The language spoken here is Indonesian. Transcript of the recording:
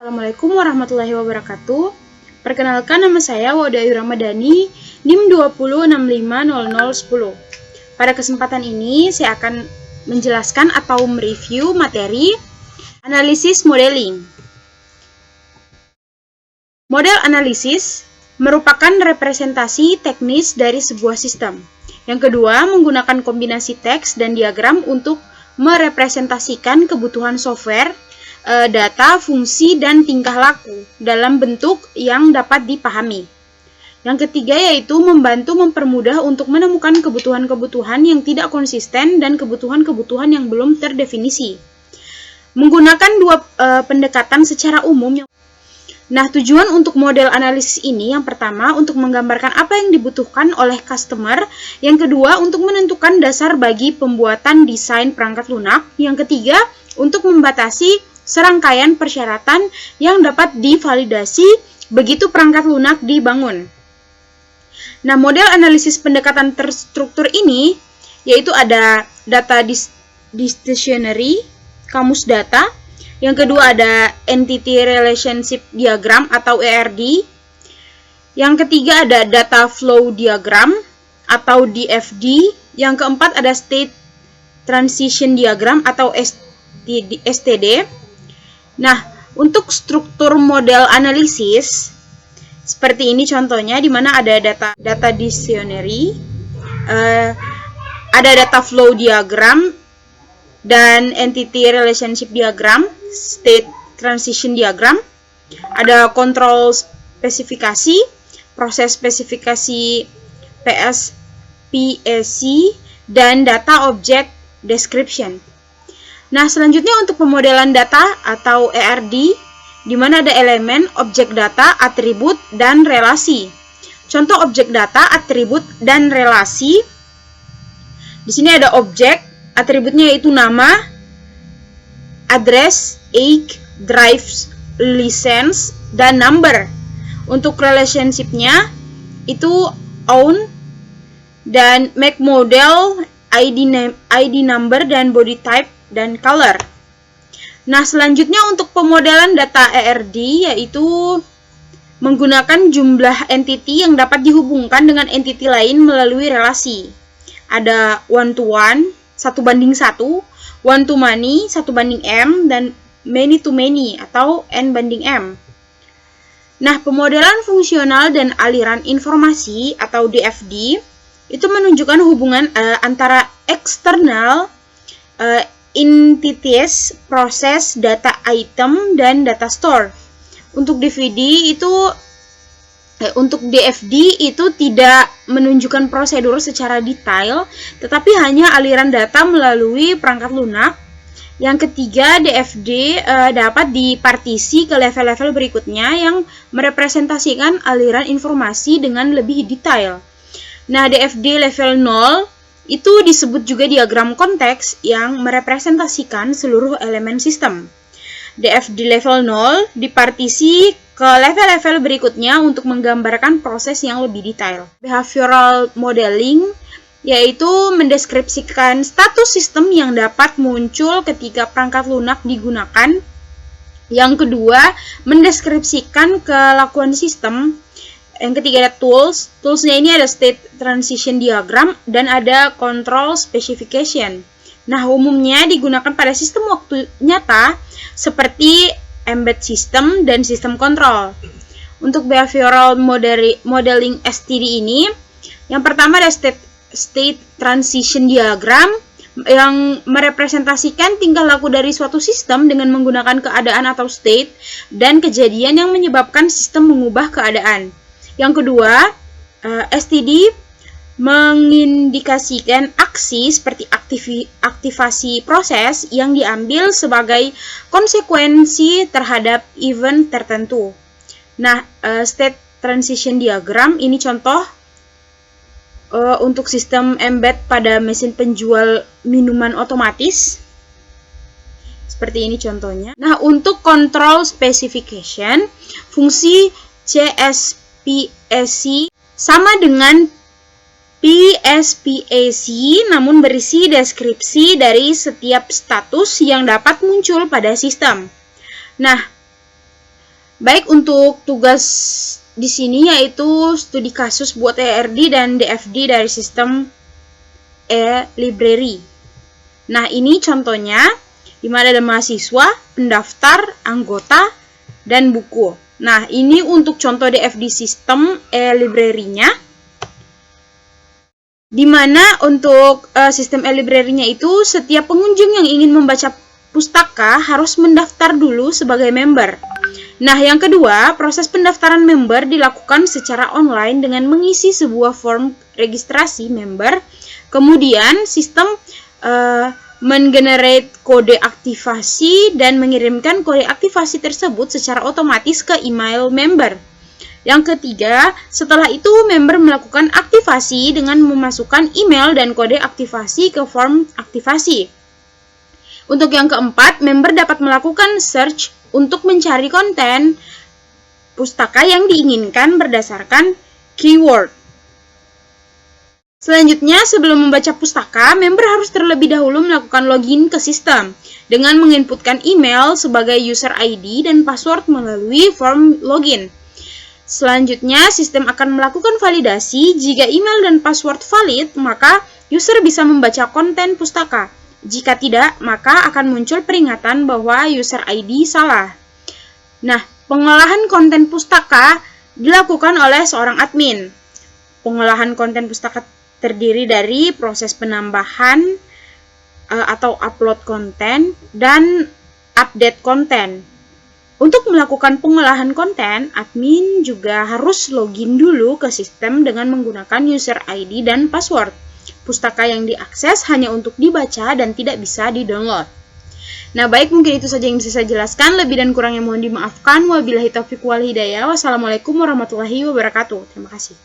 Assalamualaikum warahmatullahi wabarakatuh. Perkenalkan, nama saya Wauda Ayu Ramadhani, NIM 20650010. Pada kesempatan ini saya akan menjelaskan atau mereview materi analisis modeling. Model analisis merupakan representasi teknis dari sebuah sistem. Yang kedua, menggunakan kombinasi teks dan diagram untuk merepresentasikan kebutuhan software, data, fungsi, dan tingkah laku dalam bentuk yang dapat dipahami. Yang ketiga yaitu membantu mempermudah untuk menemukan kebutuhan-kebutuhan yang tidak konsisten dan kebutuhan-kebutuhan yang belum terdefinisi. Menggunakan dua pendekatan secara umum. Nah, tujuan untuk model analisis ini yang pertama untuk menggambarkan apa yang dibutuhkan oleh customer, yang kedua untuk menentukan dasar bagi pembuatan desain perangkat lunak, yang ketiga untuk membatasi serangkaian persyaratan yang dapat divalidasi begitu perangkat lunak dibangun. Nah, model analisis pendekatan terstruktur ini yaitu ada data dictionary, kamus data. Yang kedua ada Entity Relationship Diagram atau ERD. Yang ketiga ada Data Flow Diagram atau DFD. Yang keempat ada State Transition Diagram atau STD. Nah, untuk struktur model analisis seperti ini contohnya, di mana ada data dictionary, ada data flow diagram dan entity relationship diagram, state transition diagram, ada control spesifikasi, proses spesifikasi PSPAC, dan data object description. Nah, selanjutnya untuk pemodelan data atau ERD, di mana ada elemen, objek data, atribut, dan relasi. Contoh objek data, atribut, dan relasi. Di sini ada objek, atributnya yaitu nama, address, age, drive, license, dan number. Untuk relationship-nya itu own, dan make, model, ID number, dan body type, dan color. Nah, selanjutnya untuk pemodelan data ERD yaitu menggunakan jumlah entity yang dapat dihubungkan dengan entity lain melalui relasi. Ada one to one, 1:1, one to many, 1:m, dan many to many atau n/m. Nah, pemodelan fungsional dan aliran informasi atau DFD itu menunjukkan hubungan antara eksternal entities, proses, data item, dan data store. Untuk DFD itu tidak menunjukkan prosedur secara detail, tetapi hanya aliran data melalui perangkat lunak. Yang ketiga, DFD dapat dipartisi ke level-level berikutnya yang merepresentasikan aliran informasi dengan lebih detail. Nah, DFD level 0 itu disebut juga diagram konteks yang merepresentasikan seluruh elemen sistem. DFD level 0 dipartisi ke level-level berikutnya untuk menggambarkan proses yang lebih detail. Behavioral modeling yaitu mendeskripsikan status sistem yang dapat muncul ketika perangkat lunak digunakan. Yang kedua, mendeskripsikan kelakuan sistem. Yang ketiga ada tools. Toolsnya ini ada state transition diagram dan ada control specification. Nah, umumnya digunakan pada sistem waktu nyata seperti embedded system dan sistem kontrol. Untuk behavioral modeling STD ini, yang pertama ada state transition diagram yang merepresentasikan tingkah laku dari suatu sistem dengan menggunakan keadaan atau state dan kejadian yang menyebabkan sistem mengubah keadaan. Yang kedua, STD mengindikasikan aksi seperti aktivasi proses yang diambil sebagai konsekuensi terhadap event tertentu. Nah, state transition diagram ini contoh untuk sistem embed pada mesin penjual minuman otomatis. Seperti ini contohnya. Nah, untuk control specification, fungsi CSPAC sama dengan PSPAC, namun berisi deskripsi dari setiap status yang dapat muncul pada sistem. Nah, Baik, untuk tugas di sini yaitu studi kasus buat ERD dan DFD dari sistem e-library. Nah, ini contohnya di mana ada mahasiswa, pendaftar, anggota, dan buku. Nah, ini untuk contoh DFD sistem e-library-nya. Di mana untuk sistem e-library-nya itu setiap pengunjung yang ingin membaca pustaka harus mendaftar dulu sebagai member. Nah, yang kedua, proses pendaftaran member dilakukan secara online dengan mengisi sebuah form registrasi member. Kemudian sistem menggenerate kode aktivasi dan mengirimkan kode aktivasi tersebut secara otomatis ke email member. Yang ketiga, setelah itu member melakukan aktivasi dengan memasukkan email dan kode aktivasi ke form aktivasi. Untuk yang keempat, member dapat melakukan search untuk mencari konten pustaka yang diinginkan berdasarkan keyword. Selanjutnya, sebelum membaca pustaka, member harus terlebih dahulu melakukan login ke sistem dengan menginputkan email sebagai user ID dan password melalui form login. Selanjutnya, sistem akan melakukan validasi. Jika email dan password valid, maka user bisa membaca konten pustaka. Jika tidak, maka akan muncul peringatan bahwa user ID salah. Nah, pengolahan konten pustaka dilakukan oleh seorang admin. Pengolahan konten pustaka terdiri dari proses penambahan atau upload konten dan update konten. Untuk melakukan pengolahan konten, admin juga harus login dulu ke sistem dengan menggunakan user ID dan password. Pustaka yang diakses hanya untuk dibaca dan tidak bisa di-download. Nah, baik, mungkin itu saja yang bisa saya jelaskan. Lebih dan kurangnya mohon dimaafkan. Wabillahi taufiq wal hidayah. Wassalamualaikum warahmatullahi wabarakatuh. Terima kasih.